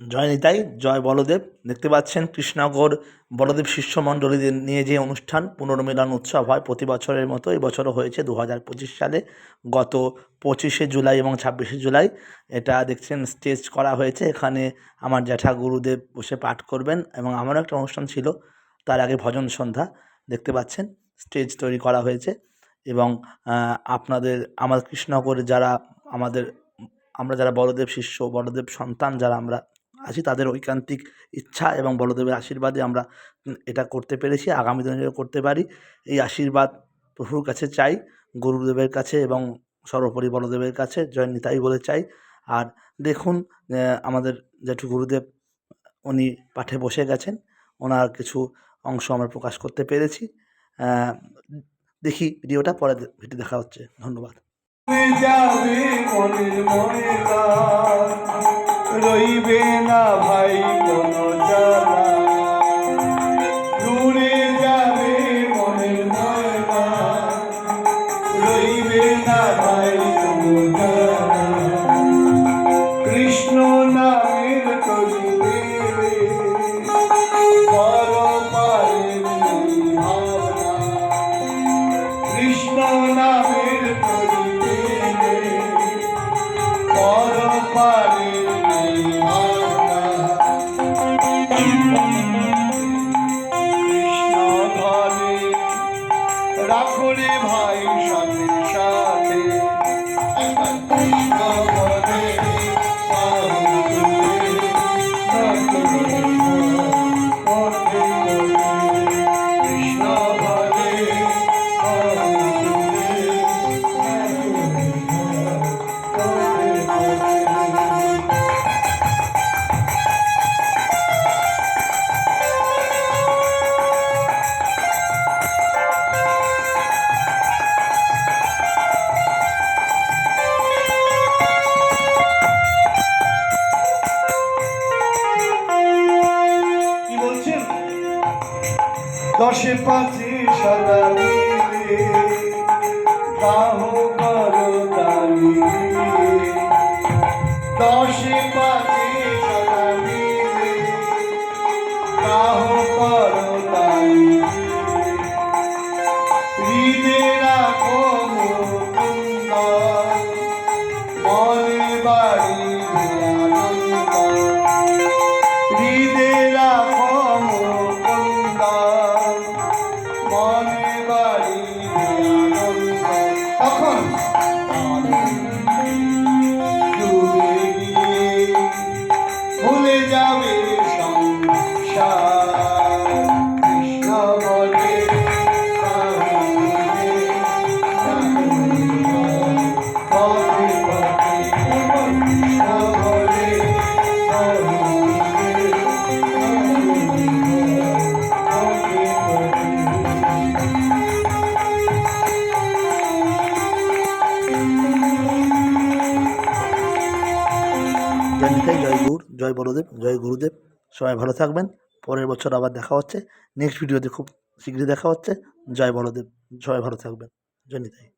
জয় নিতাই, জয় বলদেব। দেখতে পাচ্ছেন কৃষ্ণনগর বলদেব শিষ্য মণ্ডলীদের নিয়ে যে অনুষ্ঠান পুনর্মিলন উৎসব হয় প্রতি বছরের মতো এবছরও হয়েছে 2025 সালে। গত 25শে জুলাই এবং 26শে জুলাই এটা দেখছেন স্টেজ করা হয়েছে। এখানে আমার জ্যাঠা গুরুদেব বসে পাঠ করবেন এবং আমারও একটা অনুষ্ঠান ছিল, তার আগে ভজন সন্ধ্যা। দেখতে পাচ্ছেন স্টেজ তৈরি করা হয়েছে এবং আপনাদের আমার কৃষ্ণনগরে যারা আমাদের আমরা যারা বলদেব শিষ্য বলদেব সন্তান যারা আমরা আছি, তাদের ঐকান্তিক ইচ্ছা এবং বলদেবের আশীর্বাদে আমরা এটা করতে পেরেছি, আগামী দিনেও করতে পারি। এই আশীর্বাদ প্রভুর কাছে চাই, গুরুদেবের কাছে এবং সর্বোপরি বলদেবের কাছে জয় নিতাই বলে চাই। আর দেখুন আমাদের জেঠু গুরুদেব উনি পাঠে বসে গেছেন, ওনার কিছু অংশ আমরা প্রকাশ করতে পেরেছি। দেখি ভিডিওটা, পরে ভিডিও দেখা হচ্ছে। ধন্যবাদ। যাবে মনের ময়লা, রইবে না ভাই কোনো জ্বালা। দূরে যাবে মনের ময়লা, রইবে না ভাই কোনো জ্বালা। কৃষ্ণ নামের তরি দেবে পরপারের ভাবনা। কৃষ্ণ নামের তরি রাখো রে ভাই সাথে সাথে। কৃষ্ণ বলে কৃষ্ণ বলে দশে পাঁচে সাদা মিলে দাহ করো তালি। দশে পাঁচে সাদা মিলে দাহ করো তালি। হৃদে রাখো মুকুন্দ, মনে বাড়ি আনন্দ। হৃদে রাখো মুকুন্দ, মনে বাড়ি আনন্দ। তখন ডুবে গিয়ে ভুলে যাবে সংসার। কৃষ্ণ বলে পথে পথে, কৃষ্ণ বলে জয় নিতাই, জয় গুর, জয় বলদেব, জয় গুরুদেব। সবাই ভালো থাকবেন। পরের বছর আবার দেখা হচ্ছে, নেক্সট ভিডিওতে খুব শীঘ্রই দেখা হচ্ছে। জয় বলদেব, সবাই ভালো থাকবেন। জয় নিতাই।